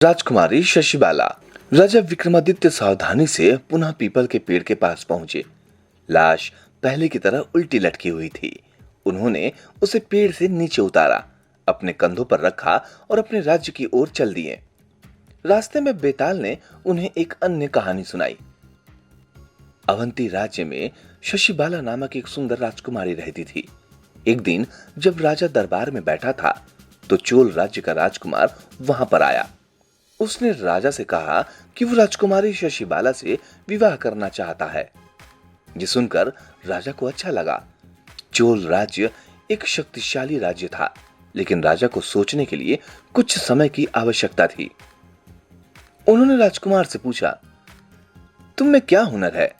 राजकुमारी शशिबाला। राजा विक्रमादित्य सावधानी से पुनः पीपल के पेड़ के पास पहुंचे। लाश पहले की तरह उल्टी लटकी हुई थी। उन्होंने उसे पेड़ से नीचे उतारा, अपने कंधों पर रखा और अपने राज्य की ओर चल दिए। रास्ते में बेताल ने उन्हें एक अन्य कहानी सुनाई। अवंती राज्य में शशिबाला नामक एक सुंदर राजकुमारी रहती थी। एक दिन जब राजा दरबार में बैठा था तो चोल राज्य का राजकुमार वहां पर आया। उसने राजा से कहा कि वो राजकुमारी शशिबाला से विवाह करना चाहता है। ये सुनकर राजा को अच्छा लगा। चोल राज्य एक शक्तिशाली राज्य था, लेकिन राजा को सोचने के लिए कुछ समय की आवश्यकता थी। उन्होंने राजकुमार से पूछा, तुम में क्या हुनर है?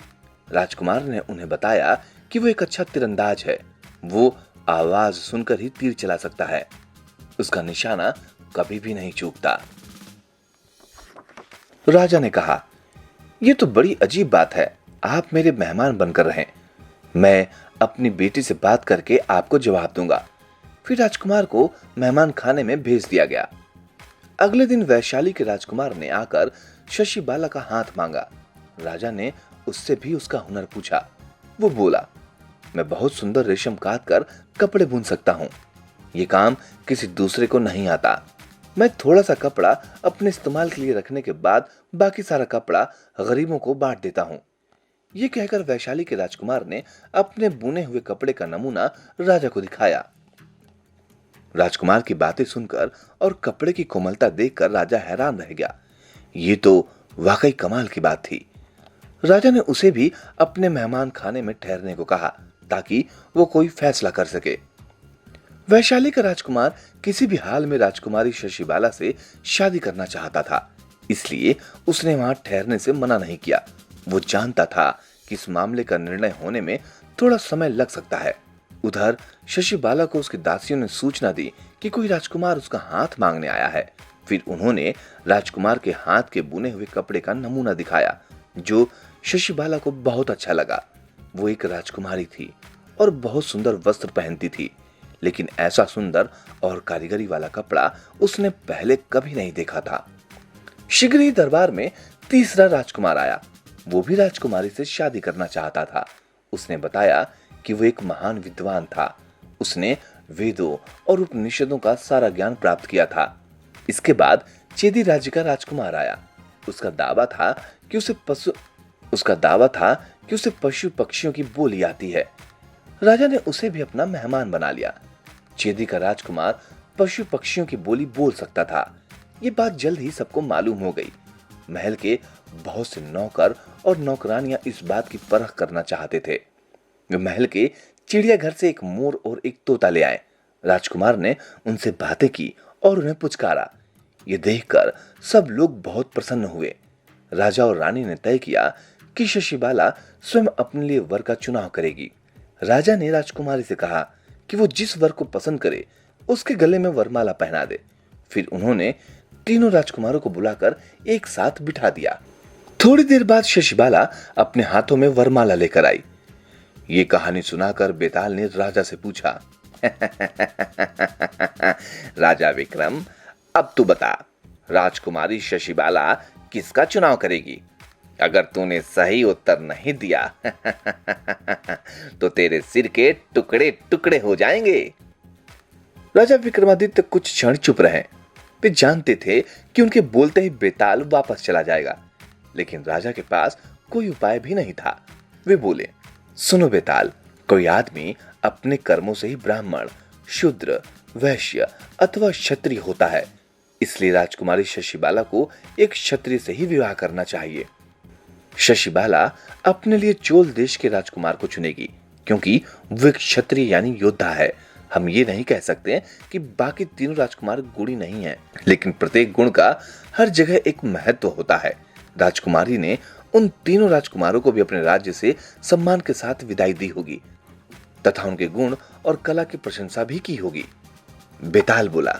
राजकुमार ने उन्हें बताया कि वो एक अच्छा तीरंदाज है। वो आवाज सुनकर ही तीर चला सकता है। उसका निशाना कभी भी नहीं चूकता। राजा ने कहा, यह तो बड़ी अजीब बात है। आप मेरे मेहमान बनकर रहें। मैं अपनी बेटी से बात करके आपको जवाब दूंगा। फिर राजकुमार को मेहमान खाने में भेज दिया गया। अगले दिन वैशाली के राजकुमार ने आकर शशिबाला का हाथ मांगा। राजा ने उससे भी उसका हुनर पूछा। वो बोला, मैं बहुत सुंदर रेशम काट कर कपड़े बुन सकता हूँ। ये काम किसी दूसरे को नहीं आता। मैं थोड़ा सा कपड़ा अपने इस्तेमाल के लिए रखने के बाद बाकी सारा कपड़ा गरीबों को बांट देता हूँ। ये कहकर वैशाली के राजकुमार ने अपने बुने हुए कपड़े का नमूना राजा को दिखाया। राजकुमार की बातें सुनकर और कपड़े की कोमलता देखकर राजा हैरान रह गया। ये तो वाकई कमाल की बात थी। राजा ने उसे भी अपने मेहमान खाने में ठहरने को कहा ताकि वो कोई फैसला कर सके। वैशाली का राजकुमार किसी भी हाल में राजकुमारी शशिबाला से शादी करना चाहता था, इसलिए उसने वहां ठहरने से मना नहीं किया। वो जानता था कि इस मामले का निर्णय होने में थोड़ा समय लग सकता है। उधर शशिबाला को उसकी दासियों ने सूचना दी कि कोई राजकुमार उसका हाथ मांगने आया है। फिर उन्होंने राजकुमार के हाथ के बुने हुए कपड़े का नमूना दिखाया, जो शशिबाला को बहुत अच्छा लगा। वो एक राजकुमारी थी और बहुत सुंदर वस्त्र पहनती थी, लेकिन ऐसा सुंदर और कारीगरी वाला कपड़ा उसने पहले कभी नहीं देखा था। शीघ्र ही दरबार में तीसरा राजकुमार आया। वो भी राजकुमारी से शादी करना चाहता था। उसने बताया कि वो एक महान विद्वान था। उसने वेदों और उपनिषदों का सारा ज्ञान प्राप्त किया था। इसके बाद चेदी राज्य का राजकुमार आया। उसका दावा था कि उसे पशु पक्षियों की बोली आती है। राजा ने उसे भी अपना मेहमान बना लिया। चेदी का राजकुमार पशु पक्षियों की बोली बोल सकता था। ये बात जल्द ही सबको मालूम हो गई। महल के बहुत से नौकर और नौकरानियां इस बात की परख करना चाहते थे। वे महल के चिड़ियाघर से एक मोर और एक तोता ले आए। राजकुमार ने उनसे बातें की और उन्हें पुचकारा। ये देखकर सब लोग बहुत प्रसन्न हुए। राजा और रानी ने तय किया कि शशिबाला स्वयं अपने लिए वर का चुनाव करेगी। राजा ने राजकुमारी से कहा कि वो जिस वर को पसंद करे उसके गले में वरमाला पहना दे। फिर उन्होंने तीनों राजकुमारों को बुलाकर एक साथ बिठा दिया। थोड़ी देर बाद शशिबाला अपने हाथों में वरमाला लेकर आई। ये कहानी सुनाकर बेताल ने राजा से पूछा, राजा विक्रम, अब तू बता, राजकुमारी शशिबाला किसका चुनाव करेगी? अगर तूने सही उत्तर नहीं दिया तो तेरे सिर के टुकड़े टुकड़े हो जाएंगे। राजा विक्रमादित्य कुछ क्षण चुप रहे। वे जानते थे कि उनके बोलते ही बेताल वापस चला जाएगा, लेकिन राजा के पास कोई उपाय भी नहीं था। वे बोले, सुनो बेताल, कोई आदमी अपने कर्मों से ही ब्राह्मण, शूद्र, वैश्य अथवा क्षत्रिय होता है। इसलिए राजकुमारी शशिबाला को एक क्षत्रिय से ही विवाह करना चाहिए। शशिबाला अपने लिए चोल देश के राजकुमार को चुनेगी, क्योंकि वो एक क्षत्रिय यानी योद्धा है। हम ये नहीं कह सकते कि बाकी तीनों राजकुमार गुणी नहीं हैं, लेकिन प्रत्येक गुण का हर जगह एक महत्व होता है। राजकुमारी ने उन तीनों राजकुमारों को भी अपने राज्य से सम्मान के साथ विदाई दी होगी तथा उनके गुण और कला की प्रशंसा भी की होगी। बेताल बोला,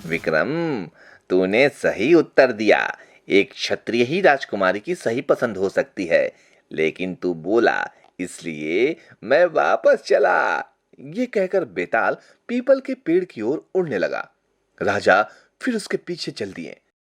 विक्रम, तूने सही उत्तर दिया। एक क्षत्रिय ही राजकुमारी की सही पसंद हो सकती है, लेकिन तू बोला इसलिए मैं वापस चला। ये कहकर बेताल पीपल के पेड़ की ओर उड़ने लगा। राजा फिर उसके पीछे चल दिए।